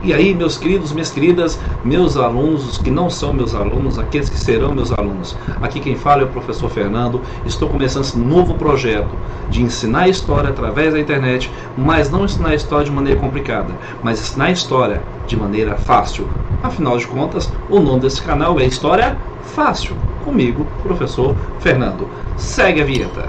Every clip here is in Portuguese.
E aí, meus queridos, minhas queridas, meus alunos, os que não são meus alunos, aqueles que serão meus alunos. Aqui quem fala é o professor Fernando. Estou começando esse novo projeto de ensinar história através da internet, mas não ensinar história de maneira complicada, mas ensinar história de maneira fácil. Afinal de contas, o nome desse canal é História Fácil. Comigo, professor Fernando. Segue a vinheta.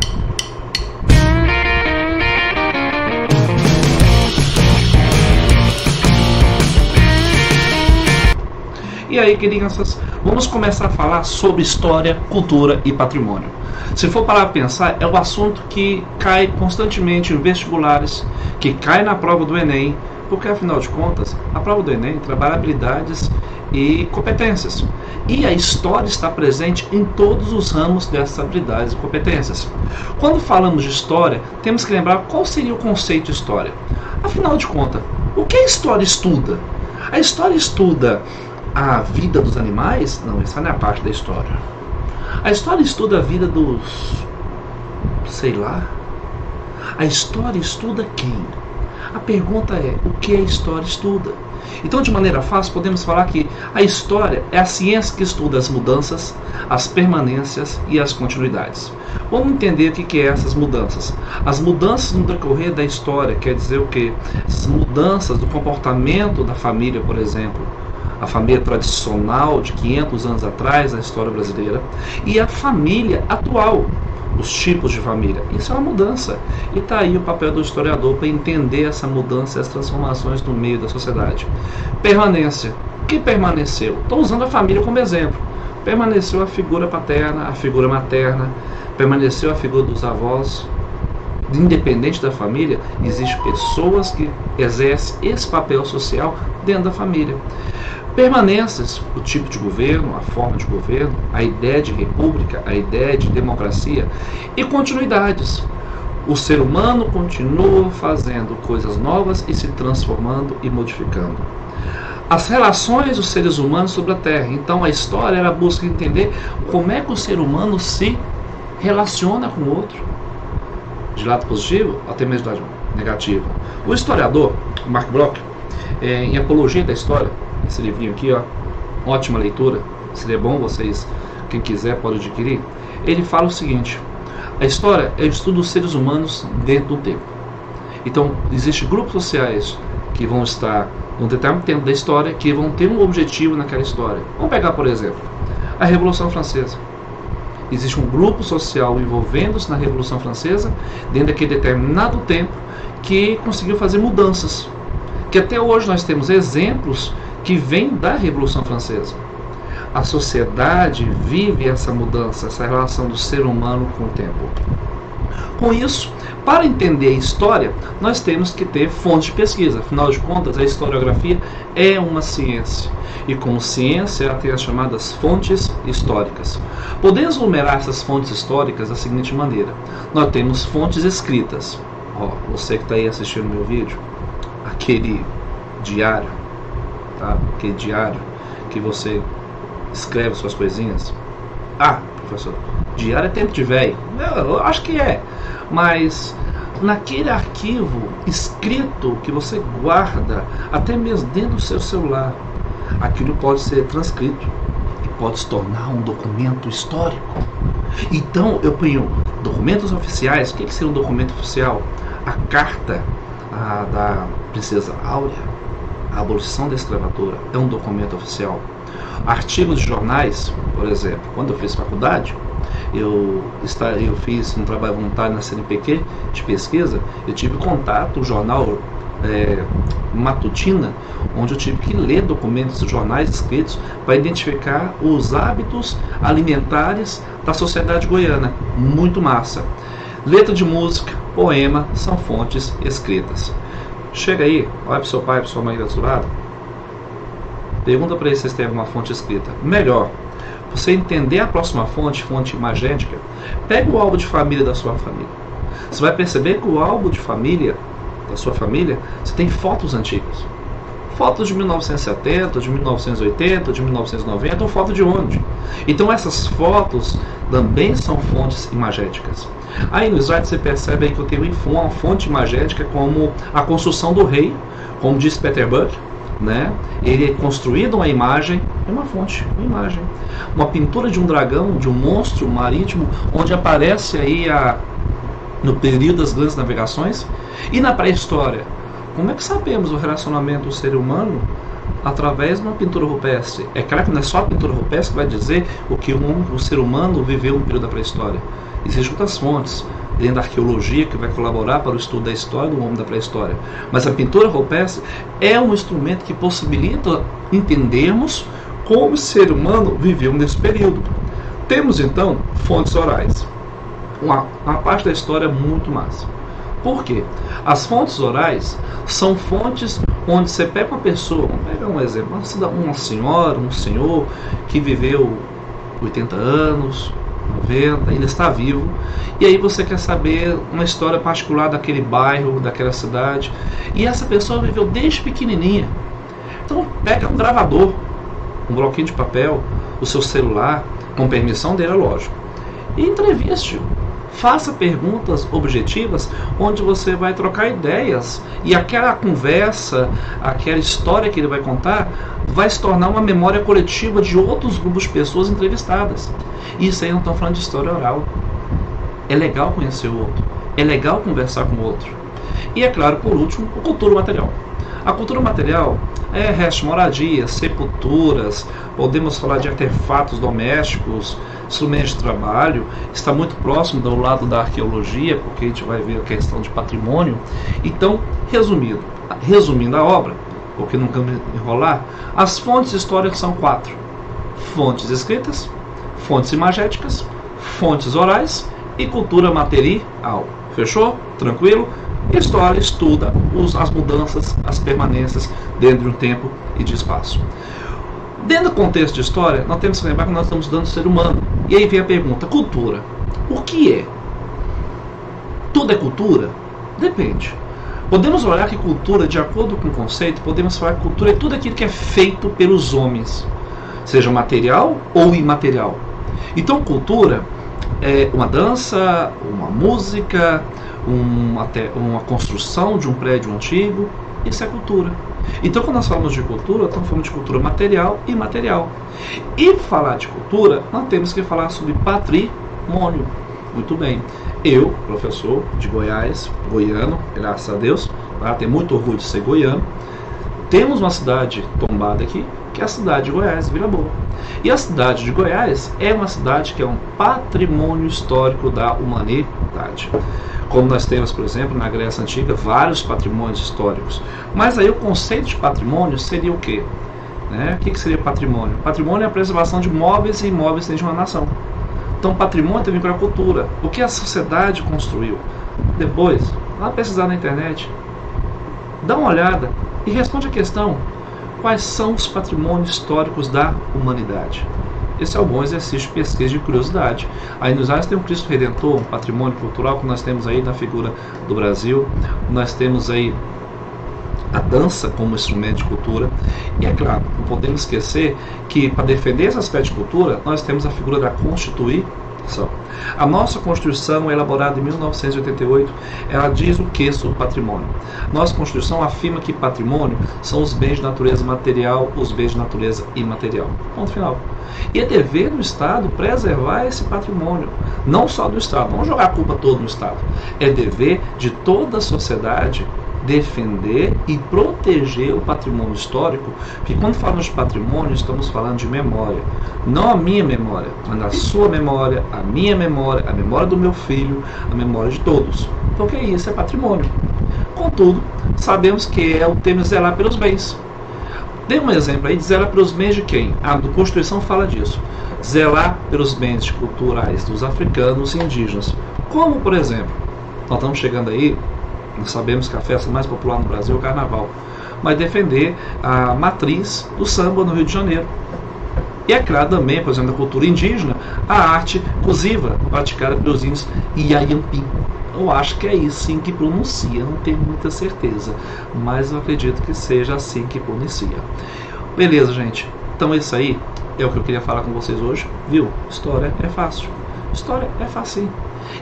E aí, crianças, vamos começar a falar sobre história, cultura e patrimônio. Se for parar para pensar, é um assunto que cai constantemente em vestibulares, que cai na prova do Enem, porque afinal de contas, a prova do Enem trabalha habilidades e competências. E a história está presente em todos os ramos dessas habilidades e competências. Quando falamos de história, temos que lembrar qual seria o conceito de história. Afinal de contas, o que a história estuda? A história estuda a vida dos animais? Não, essa não é a parte da história. A história estuda a vida dos... sei lá. A história estuda quem? A pergunta é, o que a história estuda? Então, de maneira fácil, podemos falar que a história é a ciência que estuda as mudanças, as permanências e as continuidades. Vamos entender o que é essas mudanças. As mudanças no decorrer da história quer dizer o quê? As mudanças do comportamento da família, por exemplo. A família tradicional de 500 anos atrás na história brasileira e a família atual, os tipos de família. Isso é uma mudança. E está aí o papel do historiador para entender essa mudança e as transformações no meio da sociedade. Permanência. O que permaneceu? Estou usando a família como exemplo. Permaneceu a figura paterna, a figura materna, permaneceu a figura dos avós. Independente da família, existem pessoas que exercem esse papel social dentro da família. Permanências, o tipo de governo, a forma de governo, a ideia de república, a ideia de democracia e continuidades. O ser humano continua fazendo coisas novas e se transformando e modificando. As relações dos seres humanos sobre a Terra. Então a história ela busca entender como é que o ser humano se relaciona com o outro. De lado positivo até mesmo de lado negativo. O historiador, Mark Bloch, em Apologia da História, esse livrinho aqui, ó, ótima leitura, seria bom vocês, quem quiser pode adquirir. Ele fala o seguinte: a história é o estudo dos seres humanos dentro do tempo. Então, existem grupos sociais que vão estar num determinado tempo da história, que vão ter um objetivo naquela história. Vamos pegar, por exemplo, a Revolução Francesa. Existe um grupo social envolvendo-se na Revolução Francesa, dentro daquele determinado tempo, que conseguiu fazer mudanças. Que até hoje nós temos exemplos que vêm da Revolução Francesa. A sociedade vive essa mudança, essa relação do ser humano com o tempo. Com isso, para entender a história, nós temos que ter fonte de pesquisa. Afinal de contas, a historiografia é uma ciência. E como ciência, ela tem as chamadas fontes históricas. Podemos numerar essas fontes históricas da seguinte maneira. Nós temos fontes escritas. Ó, você que está aí assistindo meu vídeo, aquele diário, tá? Aquele diário que você escreve suas coisinhas. Ah, professor, diário é tempo de velho. Eu acho que é. Mas naquele arquivo escrito que você guarda, até mesmo dentro do seu celular, aquilo pode ser transcrito e pode se tornar um documento histórico. Então eu ponho documentos oficiais. O que seria um documento oficial? A carta da Princesa Áurea, a abolição da escravatura, é um documento oficial. Artigos de jornais, por exemplo, quando eu fiz faculdade, eu fiz um trabalho voluntário na CNPq de pesquisa. Eu tive contato, o jornal Matutina, onde eu tive que ler documentos de jornais escritos para identificar os hábitos alimentares da sociedade goiana. Muito massa. Letra de música, poema, são fontes escritas. Chega aí, olha para o seu pai, para sua mãe do seu lado. Pergunta para eles se vocês têm alguma fonte escrita. Melhor, você entender a próxima fonte, fonte imagética, pega o álbum de família da sua família. Você vai perceber que o álbum de família da sua família, você tem fotos antigas. Fotos de 1970, de 1980, de 1990, ou foto de onde? Então essas fotos também são fontes imagéticas. Aí no slide você percebe aí que eu tenho uma fonte imagética como a construção do rei, como diz Peter Buck, né? Ele é construído uma imagem, é uma fonte, uma imagem. Uma pintura de um dragão, de um monstro marítimo, onde aparece aí no período das grandes navegações. E na pré-história, como é que sabemos o relacionamento do ser humano através de uma pintura rupestre? É claro que não é só a pintura rupestre que vai dizer o que o ser humano viveu no período da pré-história. Existem outras fontes dentro da arqueologia que vai colaborar para o estudo da história do homem da pré-história. Mas a pintura rupestre é um instrumento que possibilita entendermos como o ser humano viveu nesse período. Temos então fontes orais. Uma parte da história muito massa. Por quê? As fontes orais são fontes onde você pega uma pessoa, vamos pegar um exemplo, uma senhora, um senhor que viveu 80 anos, 90, ainda está vivo, e aí você quer saber uma história particular daquele bairro, daquela cidade, e essa pessoa viveu desde pequenininha. Então pega um gravador, um bloquinho de papel, o seu celular, com permissão dele, é lógico, e entreviste-o. Faça perguntas objetivas onde você vai trocar ideias e aquela conversa, aquela história que ele vai contar vai se tornar uma memória coletiva de outros grupos de pessoas entrevistadas. Isso aí não estão falando de história oral. É legal conhecer o outro, é legal conversar com o outro. E é claro, por último, a cultura material. A cultura material é restos de moradia, sepulturas, podemos falar de artefatos domésticos, instrumentos de trabalho, está muito próximo do lado da arqueologia, porque a gente vai ver a questão de patrimônio. Então, resumindo a obra, porque não quero me enrolar, as fontes históricas são 4. Fontes escritas, fontes imagéticas, fontes orais e cultura material. Fechou? Tranquilo? História estuda as mudanças, as permanências dentro de um tempo e de espaço. Dentro do contexto de história, nós temos que lembrar que nós estamos estudando o ser humano. E aí vem a pergunta, cultura. O que é? Tudo é cultura? Depende. Podemos olhar que cultura, de acordo com o conceito, podemos falar que cultura é tudo aquilo que é feito pelos homens, seja material ou imaterial. Então cultura é uma dança, uma música, uma construção de um prédio antigo. Isso é cultura. Então, quando nós falamos de cultura, estamos falando de cultura material e imaterial. E para falar de cultura, nós temos que falar sobre patrimônio. Muito bem. Eu, professor de Goiás, goiano, graças a Deus, tenho muito orgulho de ser goiano. Temos uma cidade tombada aqui, que é a cidade de Goiás, Vila Boa. E a cidade de Goiás é uma cidade que é um patrimônio histórico da humanidade. Como nós temos, por exemplo, na Grécia Antiga, vários patrimônios históricos. Mas aí o conceito de patrimônio seria o quê? O que seria patrimônio? Patrimônio é a preservação de móveis e imóveis dentro de uma nação. Então patrimônio tem a ver com a cultura. O que a sociedade construiu. Depois, vá pesquisar na internet, dá uma olhada e responde a questão: quais são os patrimônios históricos da humanidade? Esse é um bom exercício de pesquisa de curiosidade. Aí nos anos tem um Cristo Redentor, um patrimônio cultural que nós temos aí na figura do Brasil. Nós temos aí a dança como instrumento de cultura. E é claro, não podemos esquecer que para defender esse aspecto de cultura, nós temos a figura da Constituição. A nossa Constituição, elaborada em 1988, ela diz o que sobre patrimônio? Nossa Constituição afirma que patrimônio são os bens de natureza material, os bens de natureza imaterial. Ponto final. E é dever do Estado preservar esse patrimônio. Não só do Estado, não jogar a culpa toda no Estado. É dever de toda a sociedade defender e proteger o patrimônio histórico, porque quando falamos de patrimônio, estamos falando de memória. Não a minha memória, mas a sua memória, a minha memória, a memória do meu filho, a memória de todos. Então o que é isso? É patrimônio. Contudo, sabemos que é o termo zelar pelos bens. Dê um exemplo aí de zelar pelos bens de quem? A Constituição fala disso. Zelar pelos bens culturais dos africanos e indígenas. Como, por exemplo, nós estamos chegando aí, nós sabemos que a festa mais popular no Brasil é o Carnaval, mas defender a matriz do samba no Rio de Janeiro. E é claro também, por exemplo, da cultura indígena, a arte coziva praticada pelos índios Iaiampi. Eu acho que é isso sim que pronuncia, não tenho muita certeza, mas eu acredito que seja assim que pronuncia. Beleza, gente? Então isso aí é o que eu queria falar com vocês hoje, viu? História é fácil. História é facinho.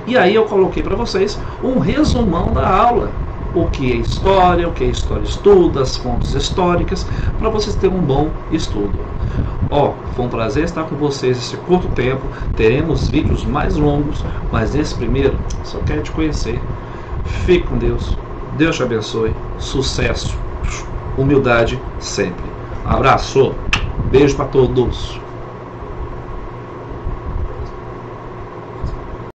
E aí eu coloquei para vocês um resumão da aula. o que é história estuda, as fontes históricas, para vocês terem um bom estudo. Foi um prazer estar com vocês nesse curto tempo. Teremos vídeos mais longos, mas nesse primeiro só quero te conhecer. Fique com Deus. Deus te abençoe. Sucesso. Humildade sempre. Abraço. Beijo para todos.